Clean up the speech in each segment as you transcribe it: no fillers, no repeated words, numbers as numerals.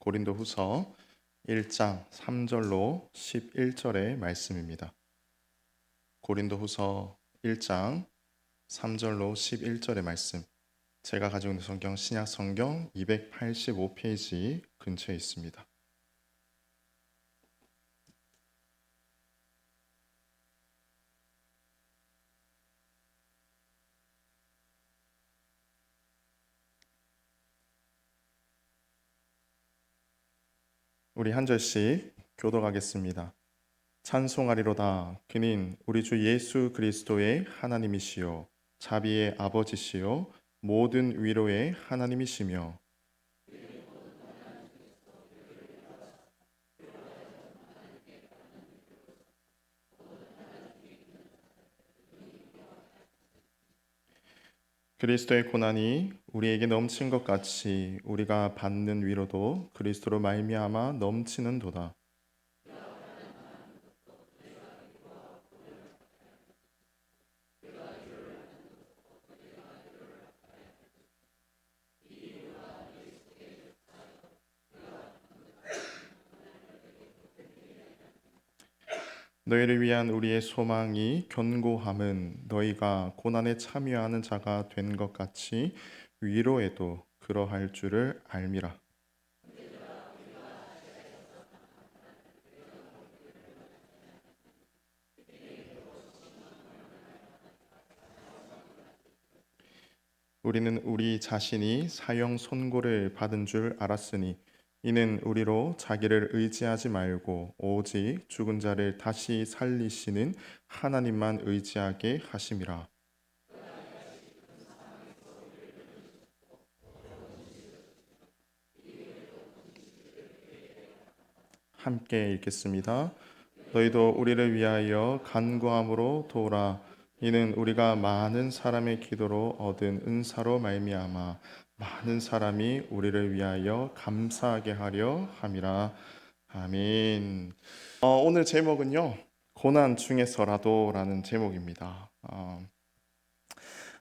고린도후서 1장 3절로 11절의 말씀입니다. 고린도후서 1장 3절로 11절의 말씀. 제가 가지고 있는 성경 신약 성경 285페이지 근처에 있습니다. 우리 한 절씩 교독하겠습니다. 찬송하리로다. 그는 우리 주 예수 그리스도의 하나님이시요 자비의 아버지시요 모든 위로의 하나님이시며 그리스도의 고난이 우리에게 넘친 것 같이 우리가 받는 위로도 그리스도로 말미암아 넘치는도다. 너희를 위한 우리의 소망이 견고함은 너희가 고난에 참여하는 자가 된 것 같이 위로에도 그러할 줄을 알미라. 우리는 우리 자신이 사형 선고를 받은 줄 알았으니 이는 우리로 자기를 의지하지 말고 오직 죽은 자를 다시 살리시는 하나님만 의지하게 하심이라. 함께 읽겠습니다. 너희도 우리를 위하여 간구함으로 도우라. 이는 우리가 많은 사람의 기도로 얻은 은사로 말미암아 많은 사람이 우리를 위하여 감사하게 하려 함이라. 아멘. 오늘 제목은요, 고난 중에서라도라는 제목입니다.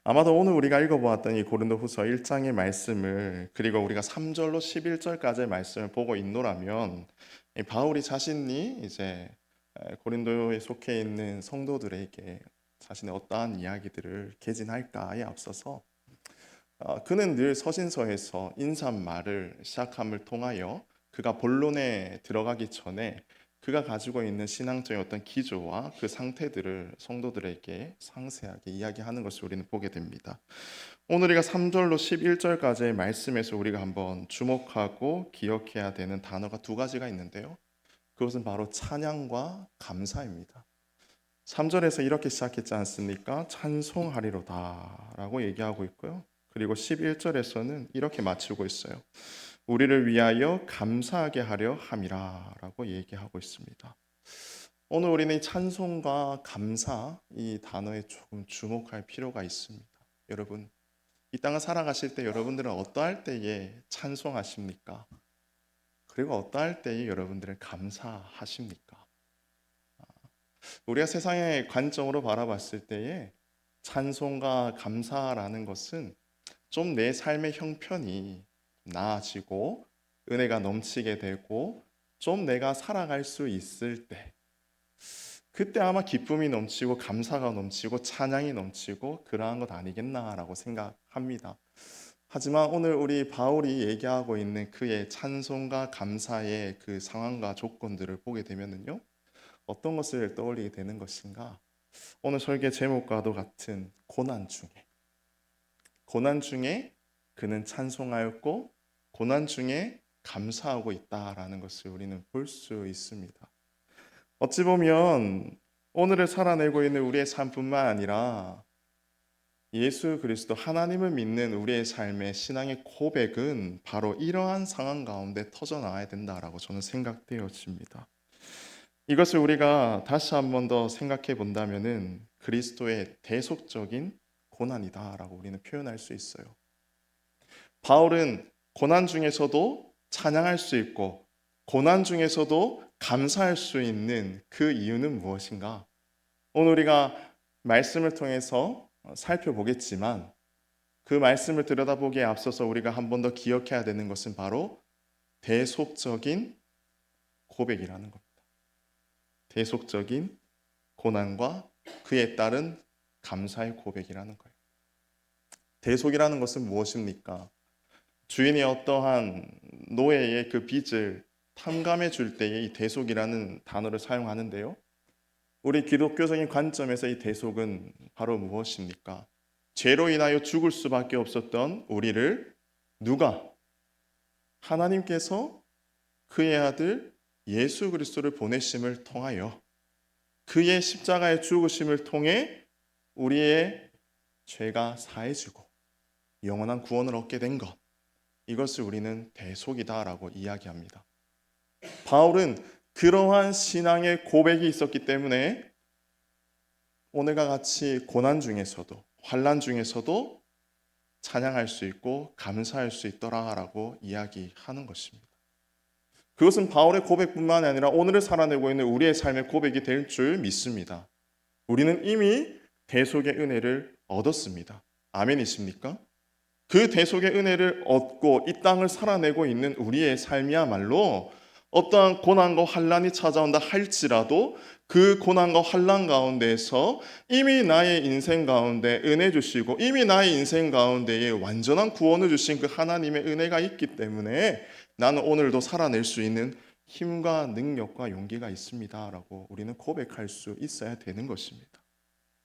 아마도 오늘 우리가 읽어보았던 이 고린도후서 1장의 말씀을, 그리고 우리가 3절로 11절까지의 말씀을 보고 있노라면 이 바울이 자신이 이제 고린도에 속해 있는 성도들에게 자신의 어떠한 이야기들을 개진할까에 앞서서 그는 늘 서신서에서 인사말을 시작함을 통하여 그가 본론에 들어가기 전에 그가 가지고 있는 신앙적인 어떤 기조와 그 상태들을 성도들에게 상세하게 이야기하는 것을 우리는 보게 됩니다. 오늘 우리가 3절로 11절까지의 말씀에서 우리가 한번 주목하고 기억해야 되는 단어가 두 가지가 있는데요. 그것은 바로 찬양과 감사입니다. 3절에서 이렇게 시작했지 않습니까? 찬송하리로다 라고 얘기하고 있고요. 그리고 11절에서는 이렇게 마치고 있어요. 우리를 위하여 감사하게 하려 함이라 라고 얘기하고 있습니다. 오늘 우리는 찬송과 감사 이 단어에 조금 주목할 필요가 있습니다. 여러분, 이 땅을 살아가실 때 여러분들은 어떠할 때에 찬송하십니까? 그리고 어떠할 때에 여러분들은 감사하십니까? 우리가 세상의 관점으로 바라봤을 때에 찬송과 감사라는 것은 좀 내 삶의 형편이 나아지고 은혜가 넘치게 되고 좀 내가 살아갈 수 있을 때 그때 아마 기쁨이 넘치고 감사가 넘치고 찬양이 넘치고 그러한 것 아니겠나라고 생각합니다. 하지만 오늘 우리 바울이 얘기하고 있는 그의 찬송과 감사의 그 상황과 조건들을 보게 되면은요, 어떤 것을 떠올리게 되는 것인가? 오늘 설계 제목과도 같은 고난 중에 그는 찬송하였고 고난 중에 감사하고 있다라는 것을 우리는 볼 수 있습니다. 어찌 보면 오늘을 살아내고 있는 우리의 삶뿐만 아니라 예수 그리스도 하나님을 믿는 우리의 삶의 신앙의 고백은 바로 이러한 상황 가운데 터져 나와야 된다라고 저는 생각되어집니다. 이것을 우리가 다시 한 번 더 생각해 본다면은 그리스도의 대속적인 고난이다라고 우리는 표현할 수 있어요. 바울은 고난 중에서도 찬양할 수 있고 고난 중에서도 감사할 수 있는 그 이유는 무엇인가? 오늘 우리가 말씀을 통해서 살펴보겠지만 그 말씀을 들여다보기에 앞서서 우리가 한 번 더 기억해야 되는 것은 바로 대속적인 고백이라는 겁니다. 대속적인 고난과 그에 따른 감사의 고백이라는 거예요. 대속이라는 것은 무엇입니까? 주인이 어떠한 노예의 그 빚을 탕감해 줄 때에 이 대속이라는 단어를 사용하는데요. 우리 기독교적인 관점에서 이 대속은 바로 무엇입니까? 죄로 인하여 죽을 수밖에 없었던 우리를 누가? 하나님께서 그의 아들 예수 그리스도를 보내심을 통하여 그의 십자가의 죽으심을 통해 우리의 죄가 사해지고 영원한 구원을 얻게 된 것, 이것을 우리는 대속이다라고 이야기합니다. 바울은 그러한 신앙의 고백이 있었기 때문에 오늘과 같이 고난 중에서도 환난 중에서도 찬양할 수 있고 감사할 수 있더라라고 이야기하는 것입니다. 그것은 바울의 고백뿐만 아니라 오늘을 살아내고 있는 우리의 삶의 고백이 될 줄 믿습니다. 우리는 이미 대속의 은혜를 얻었습니다. 아멘이십니까? 그 대속의 은혜를 얻고 이 땅을 살아내고 있는 우리의 삶이야말로 어떠한 고난과 환난이 찾아온다 할지라도 그 고난과 환난 가운데에서 이미 나의 인생 가운데 은혜 주시고 이미 나의 인생 가운데에 완전한 구원을 주신 그 하나님의 은혜가 있기 때문에 나는 오늘도 살아낼 수 있는 힘과 능력과 용기가 있습니다라고 우리는 고백할 수 있어야 되는 것입니다.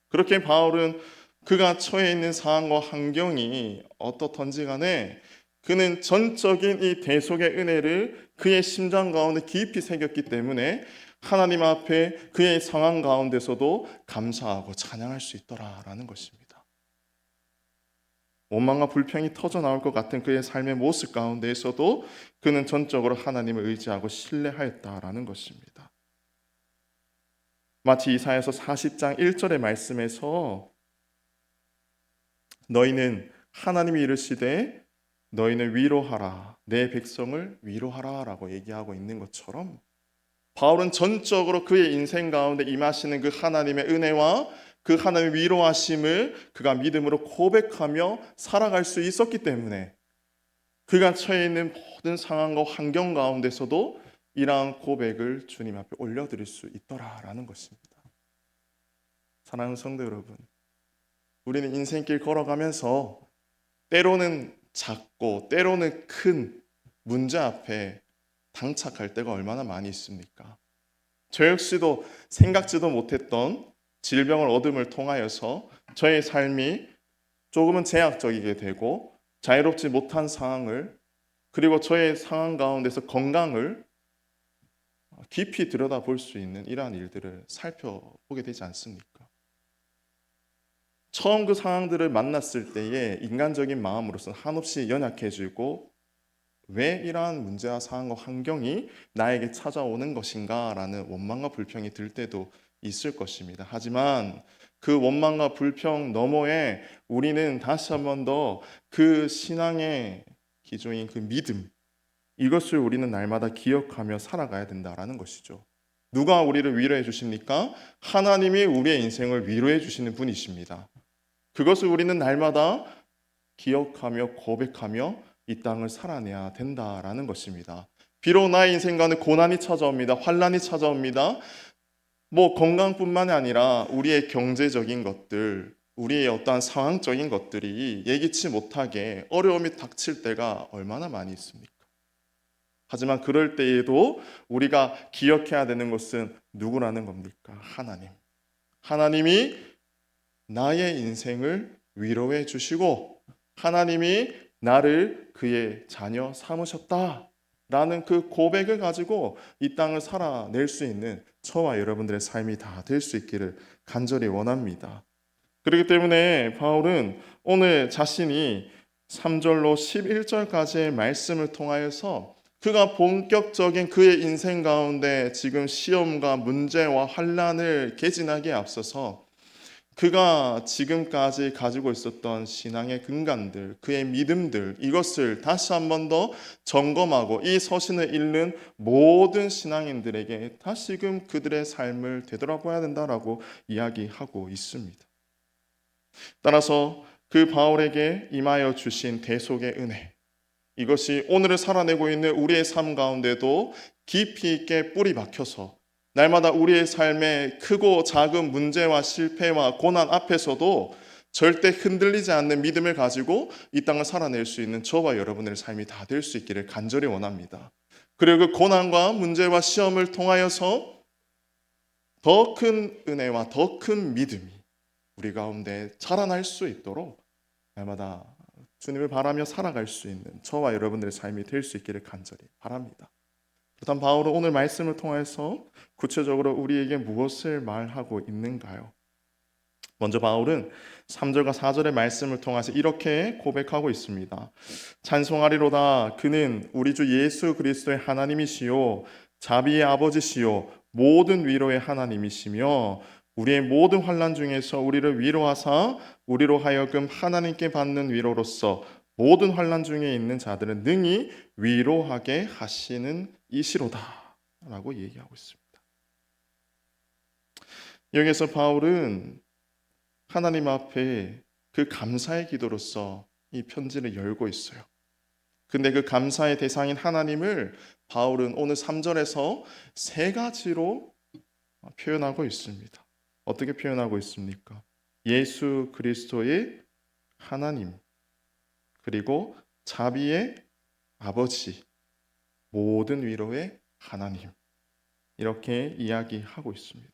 그렇게 바울은 그가 처해 있는 상황과 환경이 어떻든지 간에 그는 전적인 이 대속의 은혜를 그의 심장 가운데 깊이 새겼기 때문에 하나님 앞에 그의 상황 가운데서도 감사하고 찬양할 수 있더라라는 것입니다. 원망과 불평이 터져 나올 것 같은 그의 삶의 모습 가운데에서도 그는 전적으로 하나님을 의지하고 신뢰하였다라는 것입니다. 마치 이사야서 40장 1절의 말씀에서 너희는 하나님이 이르시되 너희는 위로하라 내 백성을 위로하라 라고 얘기하고 있는 것처럼 바울은 전적으로 그의 인생 가운데 임하시는 그 하나님의 은혜와 그 하나님의 위로하심을 그가 믿음으로 고백하며 살아갈 수 있었기 때문에 그가 처해 있는 모든 상황과 환경 가운데서도 이러한 고백을 주님 앞에 올려드릴 수 있더라라는 것입니다. 사랑하는 성도 여러분, 우리는 인생길 걸어가면서 때로는 작고 때로는 큰 문제 앞에 당착할 때가 얼마나 많이 있습니까? 저 역시도 생각지도 못했던 질병을 얻음을 통하여서 저의 삶이 조금은 제약적이게 되고 자유롭지 못한 상황을 그리고 저의 상황 가운데서 건강을 깊이 들여다볼 수 있는 이러한 일들을 살펴보게 되지 않습니까? 처음 그 상황들을 만났을 때에 인간적인 마음으로서는 한없이 연약해지고 왜 이러한 문제와 상황과 환경이 나에게 찾아오는 것인가 라는 원망과 불평이 들 때도 있을 것입니다. 하지만 그 원망과 불평 너머에 우리는 다시 한 번 더 그 신앙의 기초인 그 믿음, 이것을 우리는 날마다 기억하며 살아가야 된다라는 것이죠. 누가 우리를 위로해 주십니까? 하나님이 우리의 인생을 위로해 주시는 분이십니다. 그것을 우리는 날마다 기억하며 고백하며 이 땅을 살아내야 된다라는 것입니다. 비록 나의 인생 가운데 고난이 찾아옵니다. 환난이 찾아옵니다. 건강뿐만 아니라 우리의 경제적인 것들, 우리의 어떠한 상황적인 것들이 예기치 못하게 어려움이 닥칠 때가 얼마나 많이 있습니까? 하지만 그럴 때에도 우리가 기억해야 되는 것은 누구라는 겁니까? 하나님. 하나님이 나의 인생을 위로해 주시고 하나님이 나를 그의 자녀 삼으셨다라는 그 고백을 가지고 이 땅을 살아낼 수 있는 저와 여러분들의 삶이 다 될 수 있기를 간절히 원합니다. 그렇기 때문에 바울은 오늘 자신이 3절로 11절까지의 말씀을 통하여서 그가 본격적인 그의 인생 가운데 지금 시험과 문제와 환난을 개진하기에 앞서서 그가 지금까지 가지고 있었던 신앙의 근간들, 그의 믿음들, 이것을 다시 한 번 더 점검하고 이 서신을 읽는 모든 신앙인들에게 다시금 그들의 삶을 되돌아봐야 된다라고 이야기하고 있습니다. 따라서 그 바울에게 임하여 주신 대속의 은혜, 이것이 오늘을 살아내고 있는 우리의 삶 가운데도 깊이 있게 뿌리 박혀서 날마다 우리의 삶에 크고 작은 문제와 실패와 고난 앞에서도 절대 흔들리지 않는 믿음을 가지고 이 땅을 살아낼 수 있는 저와 여러분의 삶이 다 될 수 있기를 간절히 원합니다. 그리고 그 고난과 문제와 시험을 통하여서 더 큰 은혜와 더 큰 믿음이 우리 가운데 자라날 수 있도록 날마다 주님을 바라며 살아갈 수 있는 저와 여러분들의 삶이 될 수 있기를 간절히 바랍니다. 그렇다면 바울은 오늘 말씀을 통해서 구체적으로 우리에게 무엇을 말하고 있는가요? 먼저 바울은 3절과 4절의 말씀을 통해서 이렇게 고백하고 있습니다. 찬송하리로다. 그는 우리 주 예수 그리스도의 하나님이시요 자비의 아버지시요 모든 위로의 하나님이시며 우리의 모든 환난 중에서 우리를 위로하사 우리로 하여금 하나님께 받는 위로로서 모든 환난 중에 있는 자들은 능히 위로하게 하시는 이시로다 라고 얘기하고 있습니다. 여기서 바울은 하나님 앞에 그 감사의 기도로서 이 편지를 열고 있어요. 근데 그 감사의 대상인 하나님을 바울은 오늘 3절에서 세 가지로 표현하고 있습니다. 어떻게 표현하고 있습니까? 예수 그리스도의 하나님, 그리고 자비의 아버지, 모든 위로의 하나님, 이렇게 이야기하고 있습니다.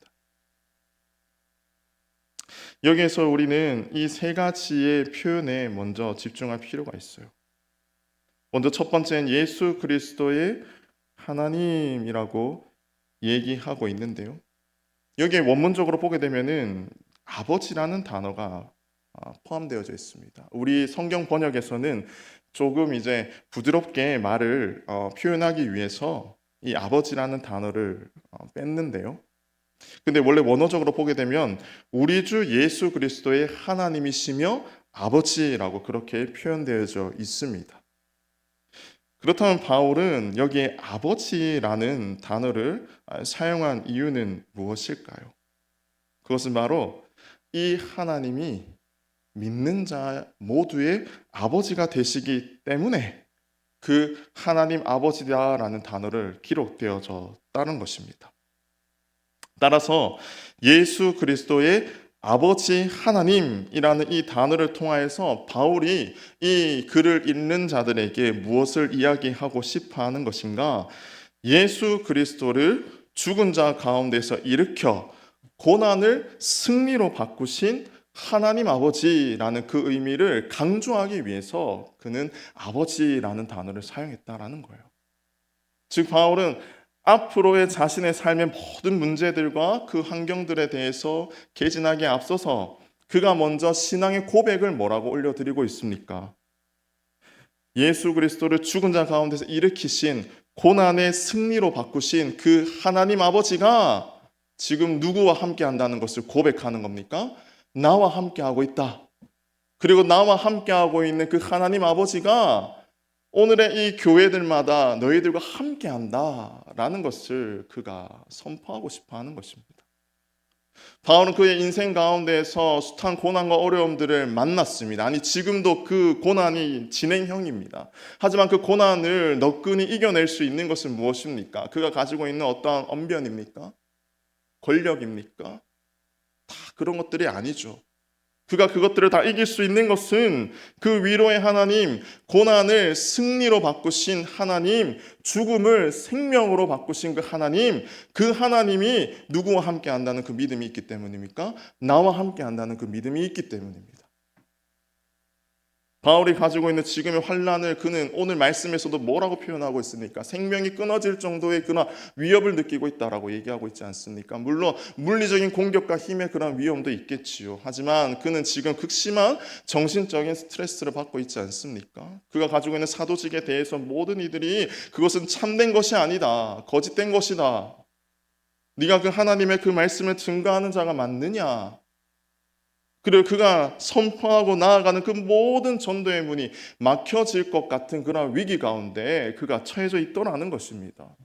여기에서 우리는 이 세 가지의 표현에 먼저 집중할 필요가 있어요. 먼저 첫 번째는 예수 그리스도의 하나님이라고 얘기하고 있는데요. 여기에 원문적으로 보게 되면은 아버지라는 단어가 포함되어져 있습니다. 우리 성경 번역에서는 조금 이제 부드럽게 말을 표현하기 위해서 이 아버지라는 단어를 뺐는데요. 근데 원래 원어적으로 보게 되면 우리 주 예수 그리스도의 하나님이시며 아버지라고 그렇게 표현되어져 있습니다. 그렇다면 바울은 여기에 아버지라는 단어를 사용한 이유는 무엇일까요? 그것은 바로 이 하나님이 믿는 자 모두의 아버지가 되시기 때문에 그 하나님 아버지다라는 단어를 기록되어졌다는 것입니다. 따라서 예수 그리스도의 아버지 하나님이라는 이 단어를 통하여서 바울이 이 글을 읽는 자들에게 무엇을 이야기하고 싶어 하는 것인가? 예수 그리스도를 죽은 자 가운데서 일으켜 고난을 승리로 바꾸신 하나님 아버지라는 그 의미를 강조하기 위해서 그는 아버지라는 단어를 사용했다라는 거예요. 즉 바울은 앞으로의 자신의 삶의 모든 문제들과 그 환경들에 대해서 개진하기에 앞서서 그가 먼저 신앙의 고백을 뭐라고 올려드리고 있습니까? 예수 그리스도를 죽은 자 가운데서 일으키신 고난의 승리로 바꾸신 그 하나님 아버지가 지금 누구와 함께 한다는 것을 고백하는 겁니까? 나와 함께 하고 있다. 그리고 나와 함께 하고 있는 그 하나님 아버지가 오늘의 이 교회들마다 너희들과 함께 한다라는 것을 그가 선포하고 싶어 하는 것입니다. 바울은 그의 인생 가운데에서 숱한 고난과 어려움들을 만났습니다. 아니 지금도 그 고난이 진행형입니다. 하지만 그 고난을 너끈히 이겨낼 수 있는 것은 무엇입니까? 그가 가지고 있는 어떠한 언변입니까? 권력입니까? 다 그런 것들이 아니죠. 그가 그것들을 다 이길 수 있는 것은 그 위로의 하나님, 고난을 승리로 바꾸신 하나님, 죽음을 생명으로 바꾸신 그 하나님, 그 하나님이 누구와 함께 한다는 그 믿음이 있기 때문입니까? 나와 함께 한다는 그 믿음이 있기 때문입니다. 바울이 가지고 있는 지금의 환난을 그는 오늘 말씀에서도 뭐라고 표현하고 있습니까? 생명이 끊어질 정도의 그런 위협을 느끼고 있다라고 얘기하고 있지 않습니까? 물론 물리적인 공격과 힘의 그런 위험도 있겠지요. 하지만 그는 지금 극심한 정신적인 스트레스를 받고 있지 않습니까? 그가 가지고 있는 사도직에 대해서 모든 이들이 그것은 참된 것이 아니다. 거짓된 것이다. 네가 그 하나님의 그 말씀을 증거하는 자가 맞느냐? 그리고 그가 선포하고 나아가는 그 모든 전도의 문이 막혀질 것 같은 그런 위기 가운데 그가 처해져 있더라는 것입니다.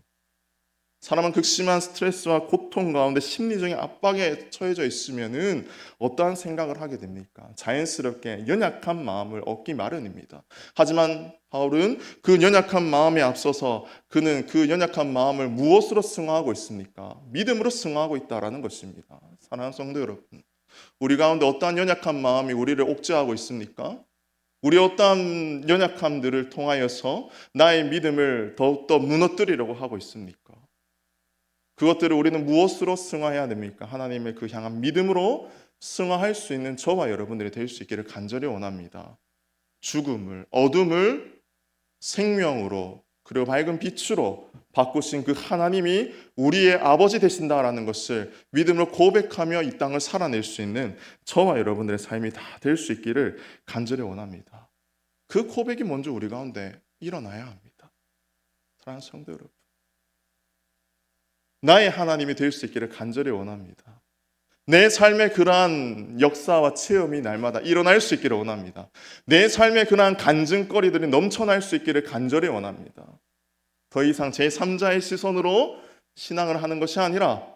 사람은 극심한 스트레스와 고통 가운데 심리적인 압박에 처해져 있으면은 어떠한 생각을 하게 됩니까? 자연스럽게 연약한 마음을 얻기 마련입니다. 하지만 바울은 그 연약한 마음에 앞서서 그는 그 연약한 마음을 무엇으로 승화하고 있습니까? 믿음으로 승화하고 있다라는 것입니다. 사랑하는 성도 여러분, 우리 가운데 어떠한 연약한 마음이 우리를 옥죄하고 있습니까? 우리 어떠한 연약함들을 통하여서 나의 믿음을 더욱더 무너뜨리려고 하고 있습니까? 그것들을 우리는 무엇으로 승화해야 됩니까? 하나님의 그 향한 믿음으로 승화할 수 있는 저와 여러분들이 될 수 있기를 간절히 원합니다. 죽음을, 어둠을 생명으로 그리고 밝은 빛으로 바꾸신 그 하나님이 우리의 아버지 되신다라는 것을 믿음으로 고백하며 이 땅을 살아낼 수 있는 저와 여러분들의 삶이 다 될 수 있기를 간절히 원합니다. 그 고백이 먼저 우리 가운데 일어나야 합니다. 사랑하는 성도 여러분, 나의 하나님이 될 수 있기를 간절히 원합니다. 내 삶의 그러한 역사와 체험이 날마다 일어날 수 있기를 원합니다. 내 삶의 그러한 간증거리들이 넘쳐날 수 있기를 간절히 원합니다. 더 이상 제3자의 시선으로 신앙을 하는 것이 아니라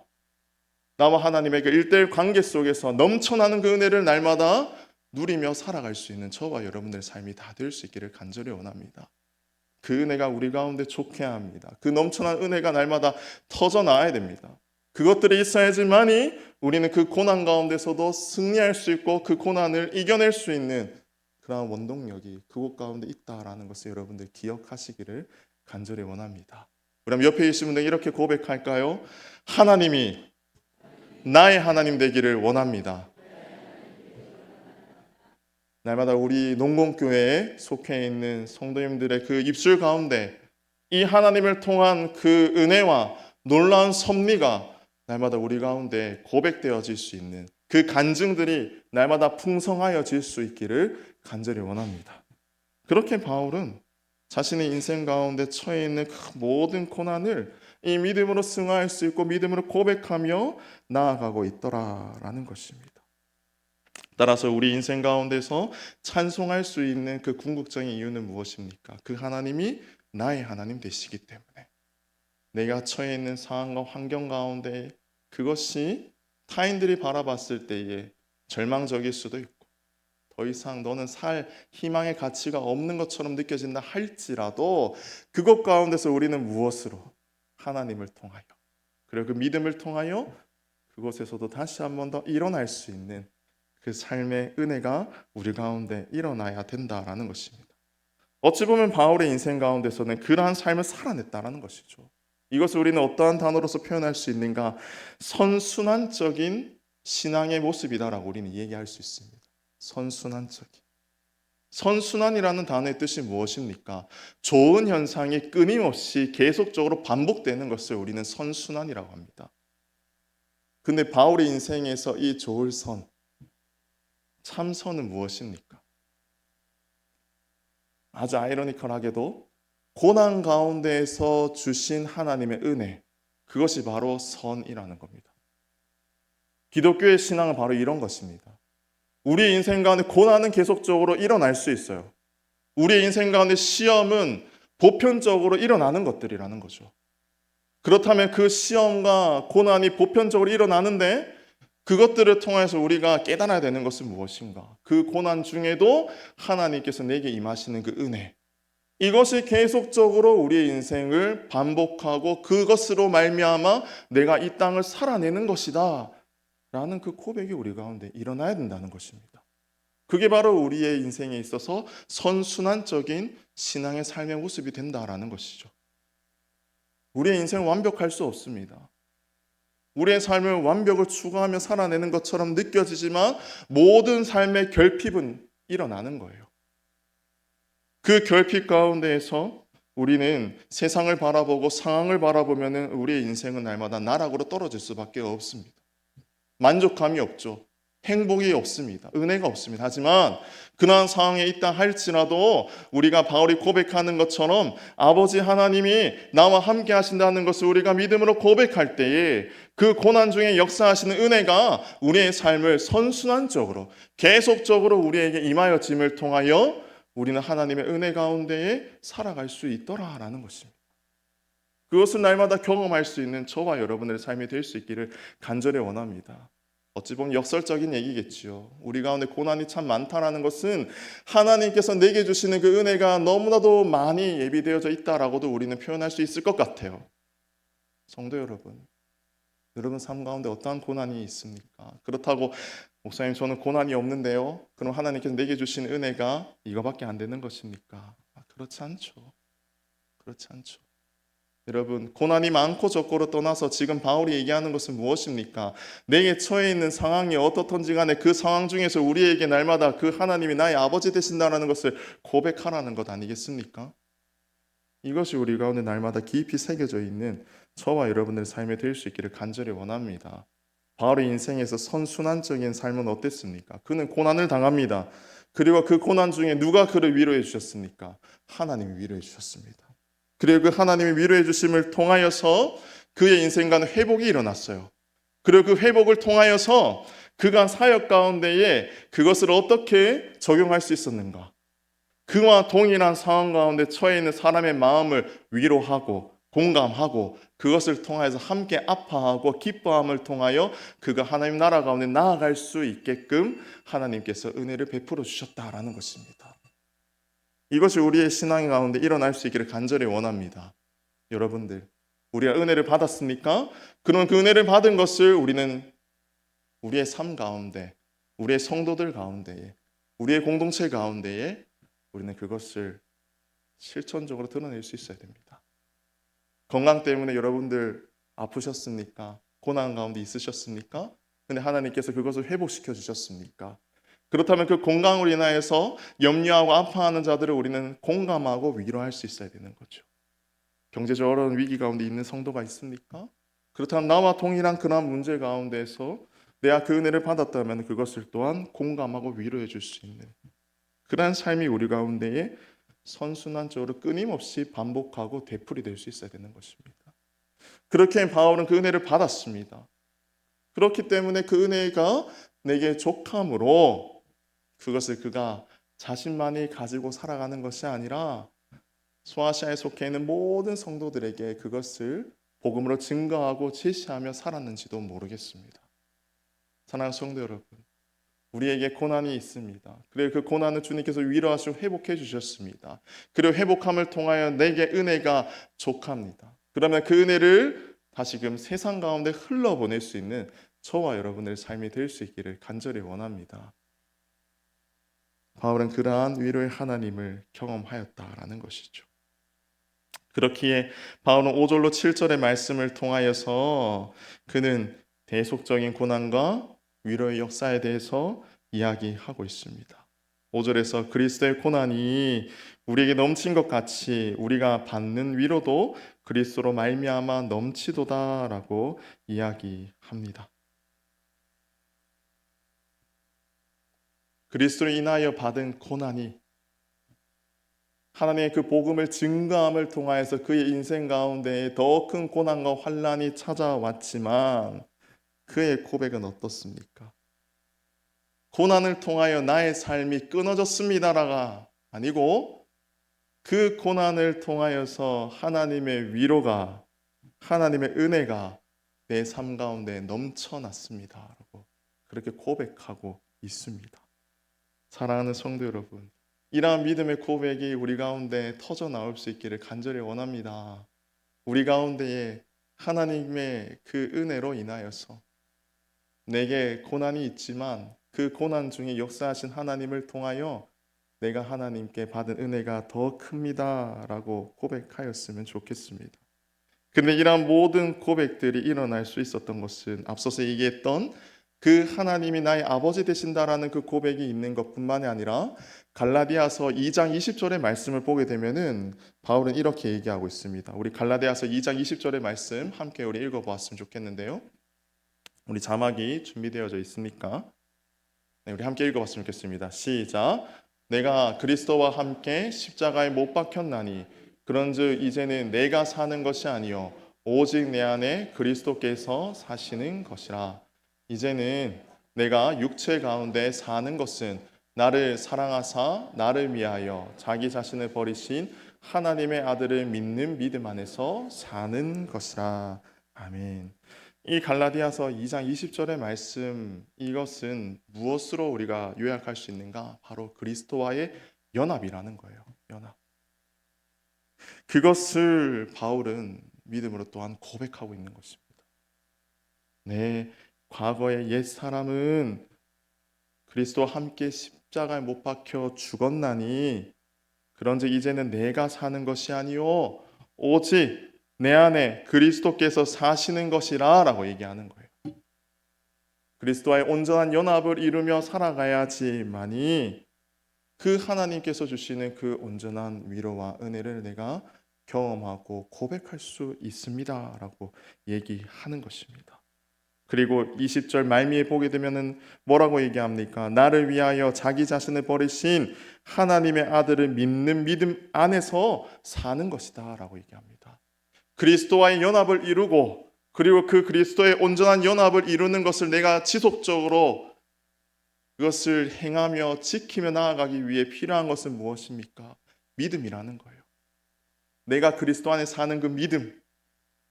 나와 하나님의 그 일대일 관계 속에서 넘쳐나는 그 은혜를 날마다 누리며 살아갈 수 있는 저와 여러분들의 삶이 다 될 수 있기를 간절히 원합니다. 그 은혜가 우리 가운데 좋게 합니다. 그 넘쳐난 은혜가 날마다 터져 나와야 됩니다. 그것들이 있어야지만이 우리는 그 고난 가운데서도 승리할 수 있고 그 고난을 이겨낼 수 있는 그러한 원동력이 그곳 가운데 있다라는 것을 여러분들 기억하시기를 간절히 원합니다. 그럼 옆에 계신 분들 이렇게 고백할까요? 하나님이 나의 하나님 되기를 원합니다. 날마다 우리 농공교회에 속해 있는 성도님들의 그 입술 가운데 이 하나님을 통한 그 은혜와 놀라운 섭리가 날마다 우리 가운데 고백되어질 수 있는 그 간증들이 날마다 풍성하여질 수 있기를 간절히 원합니다. 그렇게 바울은 자신의 인생 가운데 처해 있는 그 모든 고난을 이 믿음으로 승화할 수 있고 믿음으로 고백하며 나아가고 있더라라는 것입니다. 따라서 우리 인생 가운데서 찬송할 수 있는 그 궁극적인 이유는 무엇입니까? 그 하나님이 나의 하나님 되시기 때문에 내가 처해 있는 상황과 환경 가운데 그것이 타인들이 바라봤을 때에 절망적일 수도 있고 더 이상 너는 살 희망의 가치가 없는 것처럼 느껴진다 할지라도 그것 가운데서 우리는 무엇으로? 하나님을 통하여 그리고 그 믿음을 통하여 그곳에서도 다시 한 번 더 일어날 수 있는 그 삶의 은혜가 우리 가운데 일어나야 된다라는 것입니다. 어찌 보면 바울의 인생 가운데서는 그러한 삶을 살아냈다라는 것이죠. 이것을 우리는 어떠한 단어로서 표현할 수 있는가? 선순환적인 신앙의 모습이다라고 우리는 얘기할 수 있습니다. 선순환적인. 선순환이라는 단어의 뜻이 무엇입니까? 좋은 현상이 끊임없이 계속적으로 반복되는 것을 우리는 선순환이라고 합니다. 근데 바울의 인생에서 이 좋을 선, 참선은 무엇입니까? 아주 아이러니컬하게도 고난 가운데에서 주신 하나님의 은혜, 그것이 바로 선이라는 겁니다. 기독교의 신앙은 바로 이런 것입니다. 우리 인생 가운데 고난은 계속적으로 일어날 수 있어요. 우리 인생 가운데 시험은 보편적으로 일어나는 것들이라는 거죠. 그렇다면 그 시험과 고난이 보편적으로 일어나는데 그것들을 통해서 우리가 깨달아야 되는 것은 무엇인가? 그 고난 중에도 하나님께서 내게 임하시는 그 은혜, 이것이 계속적으로 우리의 인생을 반복하고 그것으로 말미암아 내가 이 땅을 살아내는 것이다 라는 그 고백이 우리 가운데 일어나야 된다는 것입니다. 그게 바로 우리의 인생에 있어서 선순환적인 신앙의 삶의 모습이 된다라는 것이죠. 우리의 인생은 완벽할 수 없습니다. 우리의 삶을 완벽을 추구하며 살아내는 것처럼 느껴지지만 모든 삶의 결핍은 일어나는 거예요. 그 결핍 가운데에서 우리는 세상을 바라보고 상황을 바라보면 우리의 인생은 날마다 나락으로 떨어질 수밖에 없습니다. 만족감이 없죠. 행복이 없습니다. 은혜가 없습니다. 하지만 그러한 상황에 있다 할지라도 우리가 바울이 고백하는 것처럼 아버지 하나님이 나와 함께 하신다는 것을 우리가 믿음으로 고백할 때에 그 고난 중에 역사하시는 은혜가 우리의 삶을 선순환적으로 계속적으로 우리에게 임하여짐을 통하여 우리는 하나님의 은혜 가운데에 살아갈 수 있더라라는 것입니다. 그것을 날마다 경험할 수 있는 저와 여러분의 삶이 될 수 있기를 간절히 원합니다. 어찌 보면 역설적인 얘기겠지요. 우리 가운데 고난이 참 많다라는 것은 하나님께서 내게 주시는 그 은혜가 너무나도 많이 예비되어져 있다라고도 우리는 표현할 수 있을 것 같아요. 성도 여러분, 여러분 삶 가운데 어떠한 고난이 있습니까? 그렇다고 목사님 저는 고난이 없는데요. 그럼 하나님께서 내게 주신 은혜가 이거밖에 안 되는 것입니까? 그렇지 않죠. 그렇지 않죠. 여러분, 고난이 많고 적고로 떠나서 지금 바울이 얘기하는 것은 무엇입니까? 내게 처해 있는 상황이 어떻든지 간에 그 상황 중에서 우리에게 날마다 그 하나님이 나의 아버지 되신다는 것을 고백하라는 것 아니겠습니까? 이것이 우리 가운데 날마다 깊이 새겨져 있는 저와 여러분들의 삶이 될 수 있기를 간절히 원합니다. 바울의 인생에서 선순환적인 삶은 어땠습니까? 그는 고난을 당합니다. 그리고 그 고난 중에 누가 그를 위로해 주셨습니까? 하나님이 위로해 주셨습니다. 그리고 그 하나님이 위로해 주심을 통하여서 그의 인생과는 회복이 일어났어요. 그리고 그 회복을 통하여서 그가 사역 가운데에 그것을 어떻게 적용할 수 있었는가? 그와 동일한 상황 가운데 처해 있는 사람의 마음을 위로하고 공감하고 그것을 통하여서 함께 아파하고 기뻐함을 통하여 그가 하나님 나라 가운데 나아갈 수 있게끔 하나님께서 은혜를 베풀어 주셨다라는 것입니다. 이것이 우리의 신앙 가운데 일어날 수 있기를 간절히 원합니다. 여러분들, 우리가 은혜를 받았습니까? 그런 그 은혜를 받은 것을 우리는 우리의 삶 가운데, 우리의 성도들 가운데에, 우리의 공동체 가운데에 우리는 그것을 실천적으로 드러낼 수 있어야 됩니다. 건강 때문에 여러분들 아프셨습니까? 고난 가운데 있으셨습니까? 근데 하나님께서 그것을 회복시켜 주셨습니까? 그렇다면 그 건강으로 인하여서 염려하고 아파하는 자들을 우리는 공감하고 위로할 수 있어야 되는 거죠. 경제적 어려운 위기 가운데 있는 성도가 있습니까? 그렇다면 나와 동일한 그런 문제 가운데서 내가 그 은혜를 받았다면 그것을 또한 공감하고 위로해 줄 수 있는 그러한 삶이 우리 가운데에 선순환적으로 끊임없이 반복하고 되풀이 될 수 있어야 되는 것입니다. 그렇게 바울은 그 은혜를 받았습니다. 그렇기 때문에 그 은혜가 내게 족함으로 그것을 그가 자신만이 가지고 살아가는 것이 아니라 소아시아에 속해 있는 모든 성도들에게 그것을 복음으로 증거하고 제시하며 살았는지도 모르겠습니다. 사랑하는 성도 여러분, 우리에게 고난이 있습니다. 그리고 그 고난을 주님께서 위로하시고 회복해 주셨습니다. 그리고 회복함을 통하여 내게 은혜가 족합니다. 그러면 그 은혜를 다시금 세상 가운데 흘러보낼 수 있는 저와 여러분의 삶이 될 수 있기를 간절히 원합니다. 바울은 그러한 위로의 하나님을 경험하였다라는 것이죠. 그렇기에 바울은 5절로 7절의 말씀을 통하여서 그는 대속적인 고난과 위로의 역사에 대해서 이야기하고 있습니다. 5절에서 그리스도의 고난이 우리에게 넘친 것 같이 우리가 받는 위로도 그리스도로 말미암아 넘치도다라고 이야기합니다. 그리스도로 인하여 받은 고난이 하나님의 그 복음을 증거함을 통하여서 그의 인생 가운데 더 큰 고난과 환난이 찾아왔지만 그의 고백은 어떻습니까? 고난을 통하여 나의 삶이 끊어졌습니다라가 아니고 그 고난을 통하여서 하나님의 위로가 하나님의 은혜가 내 삶 가운데 넘쳐났습니다라고 그렇게 고백하고 있습니다. 사랑하는 성도 여러분, 이러한 믿음의 고백이 우리 가운데 터져 나올 수 있기를 간절히 원합니다. 우리 가운데에 하나님의 그 은혜로 인하여서 내게 고난이 있지만 그 고난 중에 역사하신 하나님을 통하여 내가 하나님께 받은 은혜가 더 큽니다라고 고백하였으면 좋겠습니다. 그런데 이러한 모든 고백들이 일어날 수 있었던 것은 앞서서 얘기했던 그 하나님이 나의 아버지 되신다라는 그 고백이 있는 것뿐만이 아니라 갈라디아서 2장 20절의 말씀을 보게 되면은 바울은 이렇게 얘기하고 있습니다. 우리 갈라디아서 2장 20절의 말씀 함께 우리 읽어보았으면 좋겠는데요. 우리 자막이 준비되어져 있으니까 우리 함께 읽어봤으면 좋겠습니다. 시작. 내가 그리스도와 함께 십자가에 못 박혔나니 그런즉 이제는 내가 사는 것이 아니요 오직 내 안에 그리스도께서 사시는 것이라. 이제는 내가 육체 가운데 사는 것은 나를 사랑하사 나를 위하여 자기 자신을 버리신 하나님의 아들을 믿는 믿음 안에서 사는 것이라. 아멘. 이 갈라디아서 2장 20절의 말씀, 이것은 무엇으로 우리가 요약할 수 있는가? 바로 그리스도와의 연합이라는 거예요. 연합. 그것을 바울은 믿음으로 또한 고백하고 있는 것입니다. 내 과거의 옛 사람은 그리스도와 함께 십자가에 못 박혀 죽었나니 그런즉 이제는 내가 사는 것이 아니요 오직 내 안에 그리스도께서 사시는 것이라 라고 얘기하는 거예요. 그리스도와의 온전한 연합을 이루며 살아가야지만이 그 하나님께서 주시는 그 온전한 위로와 은혜를 내가 경험하고 고백할 수 있습니다 라고 얘기하는 것입니다. 그리고 20절 말미에 보게 되면은 뭐라고 얘기합니까? 나를 위하여 자기 자신을 버리신 하나님의 아들을 믿는 믿음 안에서 사는 것이다 라고 얘기합니다. 그리스도와의 연합을 이루고 그리고 그 그리스도의 온전한 연합을 이루는 것을 내가 지속적으로 그것을 행하며 지키며 나아가기 위해 필요한 것은 무엇입니까? 믿음이라는 거예요. 내가 그리스도 안에 사는 그 믿음,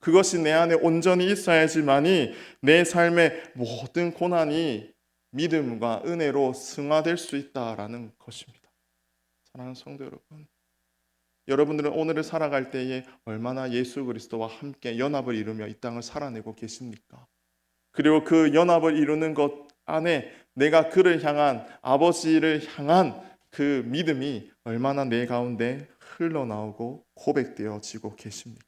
그것이 내 안에 온전히 있어야지만이 내 삶의 모든 고난이 믿음과 은혜로 승화될 수 있다라는 것입니다. 사랑하는 성도 여러분, 여러분들은 오늘을 살아갈 때에 얼마나 예수 그리스도와 함께 연합을 이루며 이 땅을 살아내고 계십니까? 그리고 그 연합을 이루는 것 안에 내가 그를 향한, 아버지를 향한 그 믿음이 얼마나 내 가운데 흘러나오고 고백되어지고 계십니까?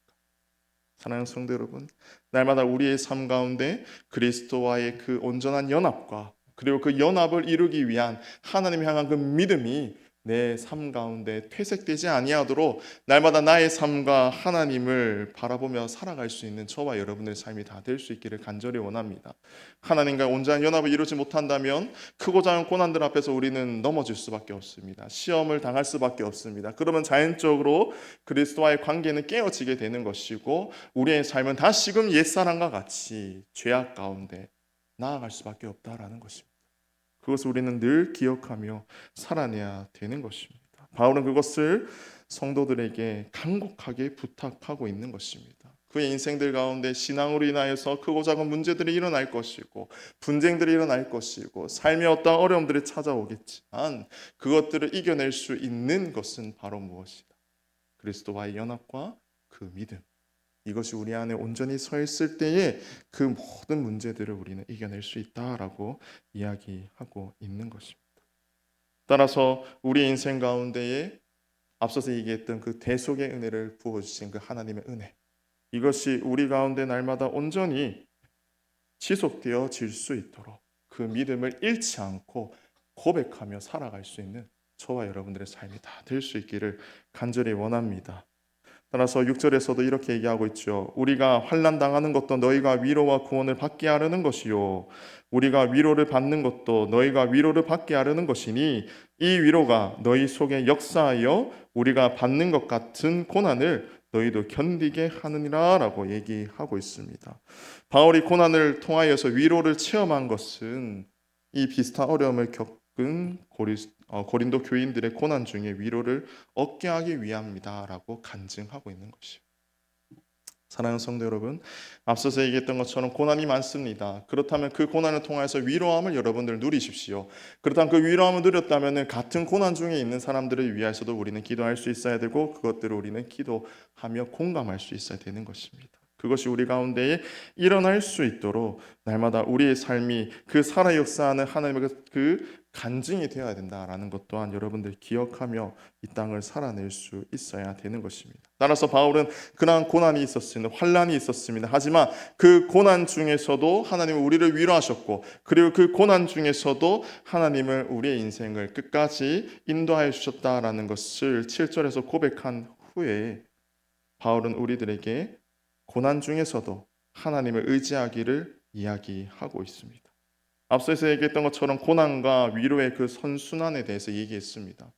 사랑하는 성도 여러분, 날마다 우리의 삶 가운데 그리스도와의 그 온전한 연합과 그리고 그 연합을 이루기 위한 하나님 향한 그 믿음이 내 삶 가운데 퇴색되지 아니하도록 날마다 나의 삶과 하나님을 바라보며 살아갈 수 있는 저와 여러분의 삶이 다 될 수 있기를 간절히 원합니다. 하나님과 온전한 연합을 이루지 못한다면 크고 작은 고난들 앞에서 우리는 넘어질 수밖에 없습니다. 시험을 당할 수밖에 없습니다. 그러면 자연적으로 그리스도와의 관계는 깨어지게 되는 것이고 우리의 삶은 다시금 옛사람과 같이 죄악 가운데 나아갈 수밖에 없다라는 것입니다. 그것을 우리는 늘 기억하며 살아내야 되는 것입니다. 바울은 그것을 성도들에게 간곡하게 부탁하고 있는 것입니다. 그의 인생들 가운데 신앙으로 인하여서 크고 작은 문제들이 일어날 것이고 분쟁들이 일어날 것이고 삶의 어떤 어려움들이 찾아오겠지만 그것들을 이겨낼 수 있는 것은 바로 무엇이다? 그리스도와의 연합과 그 믿음, 이것이 우리 안에 온전히 서 있을 때에 그 모든 문제들을 우리는 이겨낼 수 있다라고 이야기하고 있는 것입니다. 따라서 우리 인생 가운데에 앞서서 얘기했던 그 대속의 은혜를 부어주신 그 하나님의 은혜, 이것이 우리 가운데 날마다 온전히 지속되어질 수 있도록 그 믿음을 잃지 않고 고백하며 살아갈 수 있는 저와 여러분들의 삶이 다 될 수 있기를 간절히 원합니다. 따라서 6절에서도 이렇게 얘기하고 있죠. 우리가 환난 당하는 것도 너희가 위로와 구원을 받게 하려는 것이요 우리가 위로를 받는 것도 너희가 위로를 받게 하려는 것이니 이 위로가 너희 속에 역사하여 우리가 받는 것 같은 고난을 너희도 견디게 하느니라 라고 얘기하고 있습니다. 바울이 고난을 통하여서 위로를 체험한 것은 이 비슷한 어려움을 겪은 고린도 교인들의 고난 중에 위로를 얻게 하기 위함이다라고 간증하고 있는 것이요. 사랑하는 성도 여러분, 앞서서 얘기했던 것처럼 고난이 많습니다. 그렇다면 그 고난을 통해서 위로함을 여러분들 누리십시오. 그렇다면 그 위로함을 누렸다면 같은 고난 중에 있는 사람들을 위해서도 우리는 기도할 수 있어야 되고 그것들을 우리는 기도하며 공감할 수 있어야 되는 것입니다. 그것이 우리 가운데에 일어날 수 있도록 날마다 우리의 삶이 그 살아 역사하는 하나님의 그 간증이 되어야 된다라는 것 또한 여러분들 기억하며 이 땅을 살아낼 수 있어야 되는 것입니다. 따라서 바울은 그러한 고난이 있었습니다. 환난이 있었습니다. 하지만 그 고난 중에서도 하나님은 우리를 위로하셨고 그리고 그 고난 중에서도 하나님을 우리의 인생을 끝까지 인도하여 주셨다라는 것을 7절에서 고백한 후에 바울은 우리들에게 고난 중에서도 하나님을 의지하기를 이야기하고 있습니다. 앞서서 얘기했던 것처럼 고난과 위로의 그 선순환에 대해서 얘기했습니다.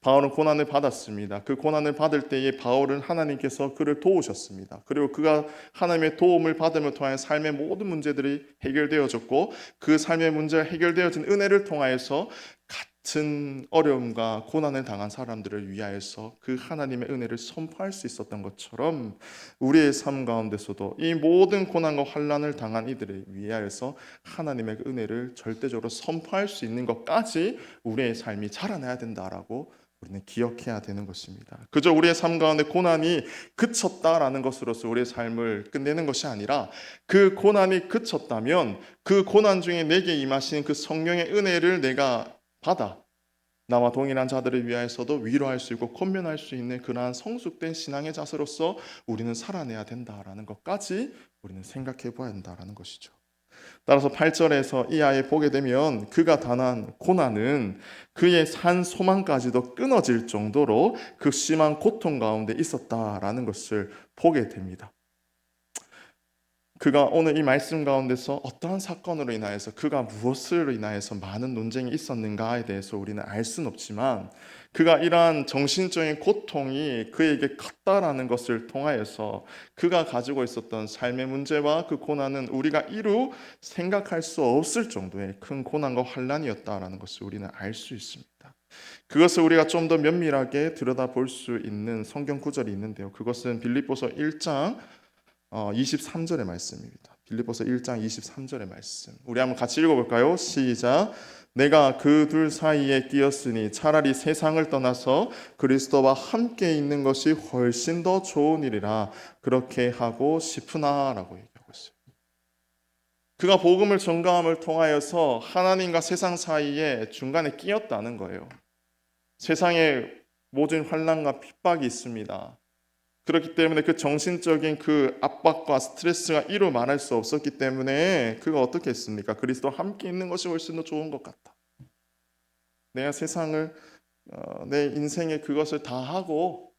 바울은 고난을 받았습니다. 그 고난을 받을 때에 바울은 하나님께서 그를 도우셨습니다. 그리고 그가 하나님의 도움을 받음을 통하여 삶의 모든 문제들이 해결되어졌고 그 삶의 문제가 해결되어진 은혜를 통하여서 같은 어려움과 고난을 당한 사람들을 위하여서 그 하나님의 은혜를 선포할 수 있었던 것처럼 우리의 삶 가운데서도 이 모든 고난과 환난을 당한 이들을 위하여서 하나님의 그 은혜를 절대적으로 선포할 수 있는 것까지 우리의 삶이 자라나야 된다라고 우리는 기억해야 되는 것입니다. 그저 우리의 삶 가운데 고난이 그쳤다라는 것으로서 우리의 삶을 끝내는 것이 아니라 그 고난이 그쳤다면 그 고난 중에 내게 임하신 그 성령의 은혜를 내가 받아 나와 동일한 자들을 위하여서도 위로할 수 있고 권면할 수 있는 그러한 성숙된 신앙의 자세로서 우리는 살아내야 된다라는 것까지 우리는 생각해 봐야 한다라는 것이죠. 따라서 8절에서 이 아이 보게 되면 그가 당한 고난은 그의 산 소망까지도 끊어질 정도로 그 심한 고통 가운데 있었다라는 것을 보게 됩니다. 그가 오늘 이 말씀 가운데서 어떠한 사건으로 인하여서 그가 무엇으로 인하여서 많은 논쟁이 있었는가에 대해서 우리는 알 수는 없지만 그가 이러한 정신적인 고통이 그에게 컸다라는 것을 통하여서 그가 가지고 있었던 삶의 문제와 그 고난은 우리가 이루 생각할 수 없을 정도의 큰 고난과 환난이었다라는 것을 우리는 알 수 있습니다. 그것을 우리가 좀 더 면밀하게 들여다볼 수 있는 성경 구절이 있는데요. 그것은 빌립보서 1장 23절의 말씀입니다. 빌립보서 1장 23절의 말씀. 우리 한번 같이 읽어볼까요? 시작. 내가 그 둘 사이에 끼었으니 차라리 세상을 떠나서 그리스도와 함께 있는 것이 훨씬 더 좋은 일이라 그렇게 하고 싶으나 라고 얘기하고 있어요. 그가 복음을 전가함을 통하여서 하나님과 세상 사이에 중간에 끼었다는 거예요. 세상에 모든 환난과 핍박이 있습니다. 그렇기 때문에 그 정신적인 그 압박과 스트레스가 이루 말할 수 없었기 때문에 그가 어떻게 했습니까? 그리스도와 함께 있는 것이 훨씬 더 좋은 것 같다. 내가 세상을 내 인생에 그것을 다 하고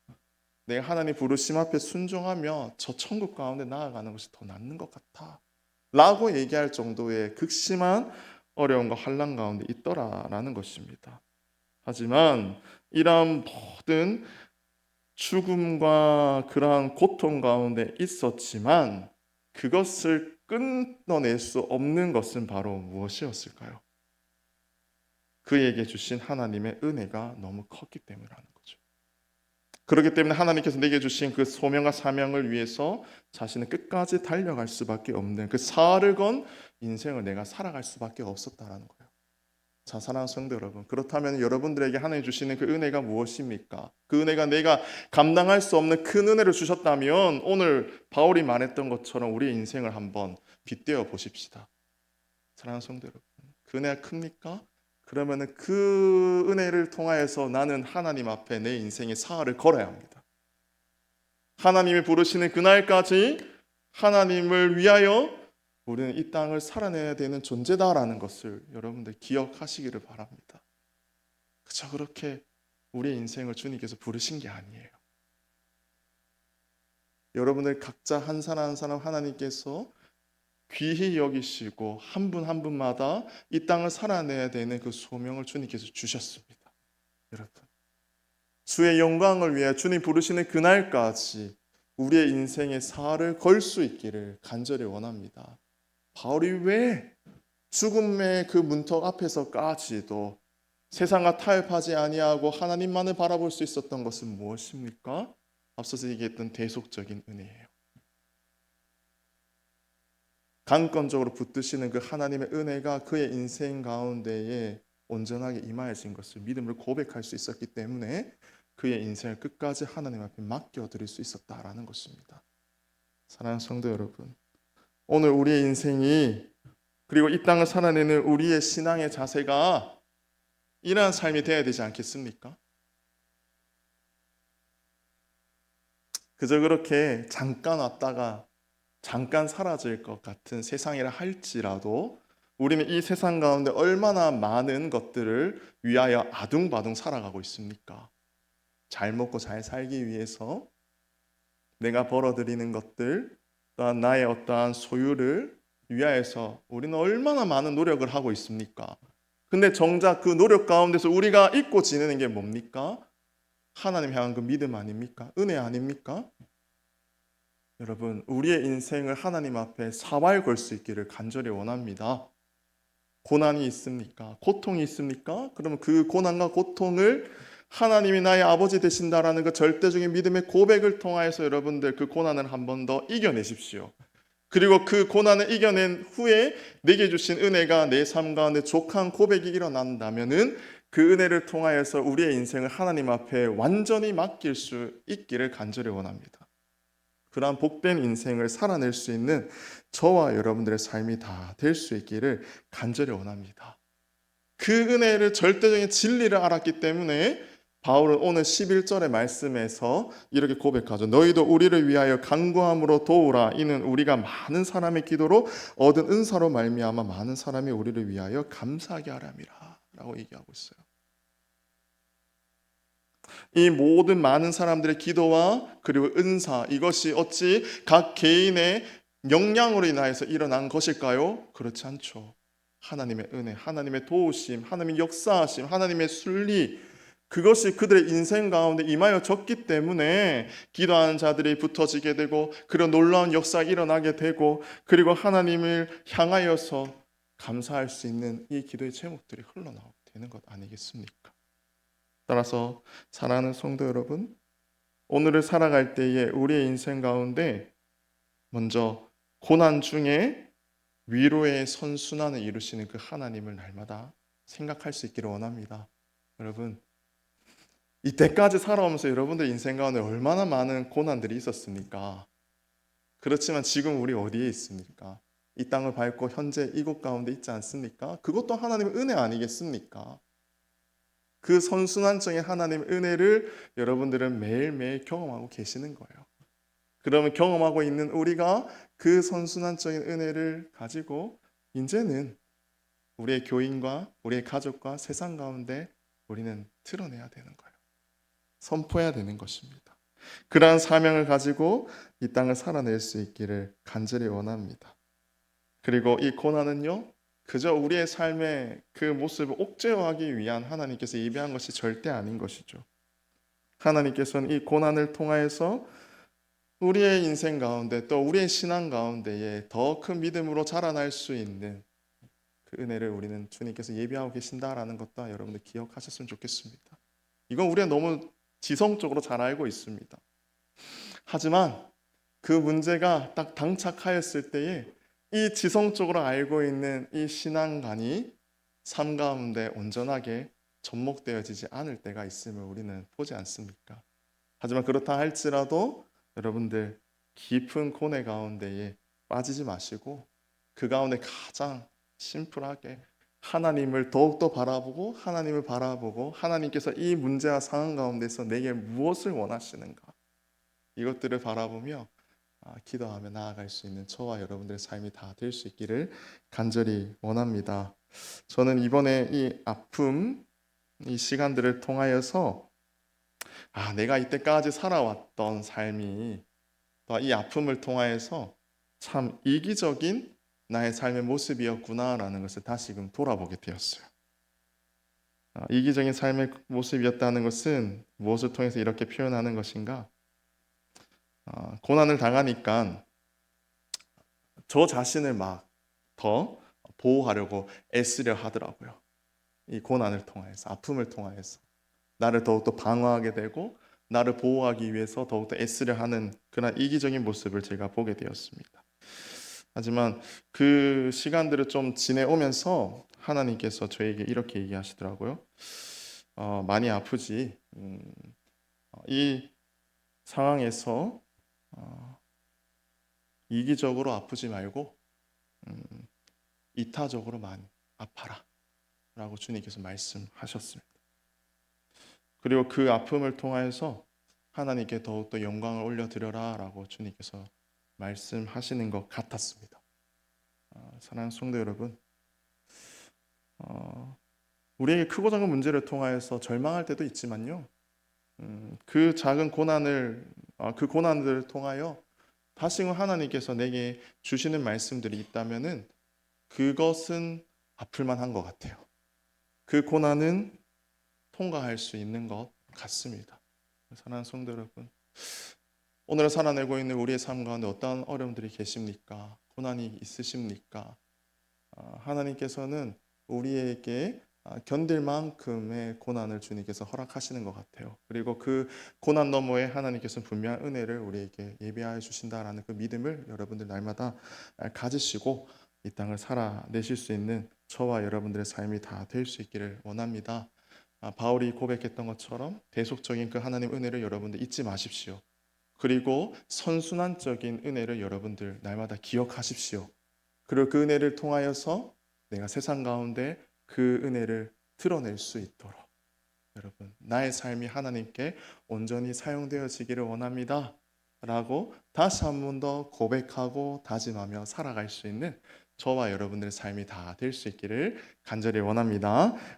내가 하나님 부르심 앞에 순종하며 저 천국 가운데 나아가는 것이 더 낫는 것 같아 라고 얘기할 정도의 극심한 어려움과 환난 가운데 있더라라는 것입니다. 하지만 이러한 모든 죽음과 그러한 고통 가운데 있었지만 그것을 끊어낼 수 없는 것은 바로 무엇이었을까요? 그에게 주신 하나님의 은혜가 너무 컸기 때문이라는 거죠. 그렇기 때문에 하나님께서 내게 주신 그 소명과 사명을 위해서 자신은 끝까지 달려갈 수밖에 없는 그 사활을 건 인생을 내가 살아갈 수밖에 없었다라는 거예요. 자, 사랑하는 성도 여러분, 그렇다면 여러분들에게 하나님 주시는 그 은혜가 무엇입니까? 그 은혜가 내가 감당할 수 없는 큰 은혜를 주셨다면 오늘 바울이 말했던 것처럼 우리의 인생을 한번 빗대어 보십시다. 사랑하는 성도 여러분, 그 은혜가 큽니까? 그러면 그 은혜를 통하여서 나는 하나님 앞에 내 인생의 사활을 걸어야 합니다. 하나님이 부르시는 그날까지 하나님을 위하여 우리는 이 땅을 살아내야 되는 존재다라는 것을 여러분들 기억하시기를 바랍니다. 그저 그렇게 우리의 인생을 주님께서 부르신 게 아니에요. 여러분들 각자 한 사람 한 사람 하나님께서 귀히 여기시고 한 분 한 분마다 이 땅을 살아내야 되는 그 소명을 주님께서 주셨습니다. 여러분, 주의 영광을 위해 주님 부르시는 그날까지 우리의 인생의 사활을 걸 수 있기를 간절히 원합니다. 바울이 왜 죽음의 그 문턱 앞에서까지도 세상과 타협하지 아니하고 하나님만을 바라볼 수 있었던 것은 무엇입니까? 앞서서 얘기했던 대속적인 은혜예요. 강권적으로 붙드시는 그 하나님의 은혜가 그의 인생 가운데에 온전하게 임하여진 것을 믿음으로 고백할 수 있었기 때문에 그의 인생을 끝까지 하나님 앞에 맡겨드릴 수 있었다라는 것입니다. 사랑하는 성도 여러분, 오늘 우리의 인생이 그리고 이 땅을 살아내는 우리의 신앙의 자세가 이러한 삶이 되어야 되지 않겠습니까? 그저 그렇게 잠깐 왔다가 잠깐 사라질 것 같은 세상이라 할지라도 우리는 이 세상 가운데 얼마나 많은 것들을 위하여 아둥바둥 살아가고 있습니까? 잘 먹고 잘 살기 위해서 내가 벌어들이는 것들 또한 나의 어떠한 소유를 위하여서 우리는 얼마나 많은 노력을 하고 있습니까? 근데 정작 그 노력 가운데서 우리가 잊고 지내는 게 뭡니까? 하나님 향한 그 믿음 아닙니까? 은혜 아닙니까? 여러분, 우리의 인생을 하나님 앞에 사활 걸 수 있기를 간절히 원합니다. 고난이 있습니까? 고통이 있습니까? 그러면 그 고난과 고통을 하나님이 나의 아버지 되신다라는 그 절대적인 믿음의 고백을 통하여서 여러분들 그 고난을 한 번 더 이겨내십시오. 그리고 그 고난을 이겨낸 후에 내게 주신 은혜가 내 삶 가운데 족한 고백이 일어난다면은 그 은혜를 통하여서 우리의 인생을 하나님 앞에 완전히 맡길 수 있기를 간절히 원합니다. 그러한 복된 인생을 살아낼 수 있는 저와 여러분들의 삶이 다 될 수 있기를 간절히 원합니다. 그 은혜를 절대적인 진리를 알았기 때문에 바울은 오늘 11절의 말씀에서 이렇게 고백하죠. 너희도 우리를 위하여 간구함으로 도우라. 이는 우리가 많은 사람의 기도로 얻은 은사로 말미암아 많은 사람이 우리를 위하여 감사하게 하람이라 라고 얘기하고 있어요. 이 모든 많은 사람들의 기도와 그리고 은사, 이것이 어찌 각 개인의 역량으로 인하여서 일어난 것일까요? 그렇지 않죠. 하나님의 은혜, 하나님의 도우심, 하나님의 역사하심, 하나님의 순리, 그것이 그들의 인생 가운데 임하여졌기 때문에 기도하는 자들이 붙어지게 되고 그런 놀라운 역사가 일어나게 되고 그리고 하나님을 향하여서 감사할 수 있는 이 기도의 제목들이 흘러나오게 되는 것 아니겠습니까? 따라서 사랑하는 성도 여러분, 오늘을 살아갈 때에 우리의 인생 가운데 먼저 고난 중에 위로의 선순환을 이루시는 그 하나님을 날마다 생각할 수 있기를 원합니다. 여러분, 이때까지 살아오면서 여러분들 인생 가운데 얼마나 많은 고난들이 있었습니까? 그렇지만 지금 우리 어디에 있습니까? 이 땅을 밟고 현재 이곳 가운데 있지 않습니까? 그것도 하나님의 은혜 아니겠습니까? 그 선순환적인 하나님의 은혜를 여러분들은 매일매일 경험하고 계시는 거예요. 그러면 경험하고 있는 우리가 그 선순환적인 은혜를 가지고 이제는 우리의 교인과 우리의 가족과 세상 가운데 우리는 드러내야 되는 거예요. 선포해야 되는 것입니다. 그러한 사명을 가지고 이 땅을 살아낼 수 있기를 간절히 원합니다. 그리고 이 고난은요, 그저 우리의 삶의 그 모습을 옥죄어하기 위한 하나님께서 예비한 것이 절대 아닌 것이죠. 하나님께서는 이 고난을 통하여서 우리의 인생 가운데 또 우리의 신앙 가운데에 더 큰 믿음으로 자라날 수 있는 그 은혜를 우리는 주님께서 예비하고 계신다라는 것도 여러분들 기억하셨으면 좋겠습니다. 이건 우리가 너무 지성적으로 잘 알고 있습니다. 하지만 그 문제가 딱 당착하였을 때에 이 지성적으로 알고 있는 이 신앙관이 삶 가운데 온전하게 접목되어지지 않을 때가 있음을 우리는 보지 않습니까? 하지만 그렇다 할지라도 여러분들 깊은 고뇌 가운데에 빠지지 마시고 그 가운데 가장 심플하게 하나님을 더욱더 바라보고 하나님을 바라보고 하나님께서 이 문제와 상황 가운데서 내게 무엇을 원하시는가 이것들을 바라보며 기도하며 나아갈 수 있는 저와 여러분들의 삶이 다 될 수 있기를 간절히 원합니다. 저는 이번에 이 아픔, 이 시간들을 통하여서 내가 이때까지 살아왔던 삶이 이 아픔을 통하여서 참 이기적인 나의 삶의 모습이었구나라는 것을 다시금 돌아보게 되었어요. 이기적인 삶의 모습이었다는 것은 무엇을 통해서 이렇게 표현하는 것인가? 고난을 당하니까 저 자신을 막 더 보호하려고 애쓰려 하더라고요. 이 고난을 통해서, 아픔을 통해서 나를 더욱더 방어하게 되고 나를 보호하기 위해서 더욱더 애쓰려 하는 그런 이기적인 모습을 제가 보게 되었습니다. 하지만 그 시간들을 좀 지내오면서 하나님께서 저에게 이렇게 얘기하시더라고요. 많이 아프지. 이 상황에서 이기적으로 아프지 말고 이타적으로만 아파라 라고 주님께서 말씀하셨습니다. 그리고 그 아픔을 통하여서 하나님께 더욱더 영광을 올려드려라 라고 주님께서 말씀하시는 것 같았습니다. 사랑하는 성도 여러분, 우리에게 크고 작은 문제를 통하여서 절망할 때도 있지만요, 그 작은 고난을 그 고난들을 통하여 다시금 하나님께서 내게 주시는 말씀들이 있다면은 그것은 아플만 한 것 같아요. 그 고난은 통과할 수 있는 것 같습니다. 사랑하는 성도 여러분, 오늘 살아내고 있는 우리의 삶 가운데 어떠한 어려움들이 계십니까? 고난이 있으십니까? 하나님께서는 우리에게 견딜 만큼의 고난을 주님께서 허락하시는 것 같아요. 그리고 그 고난 너머에 하나님께서는 분명한 은혜를 우리에게 예비하여 주신다라는 그 믿음을 여러분들 날마다 가지시고 이 땅을 살아내실 수 있는 저와 여러분들의 삶이 다 될 수 있기를 원합니다. 바울이 고백했던 것처럼 대속적인 그 하나님 은혜를 여러분들 잊지 마십시오. 그리고 선순환적인 은혜를 여러분들 날마다 기억하십시오. 그리고 그 은혜를 통하여서 내가 세상 가운데 그 은혜를 드러낼 수 있도록 여러분 나의 삶이 하나님께 온전히 사용되어지기를 원합니다 라고 다시 한 번 더 고백하고 다짐하며 살아갈 수 있는 저와 여러분들의 삶이 다 될 수 있기를 간절히 원합니다.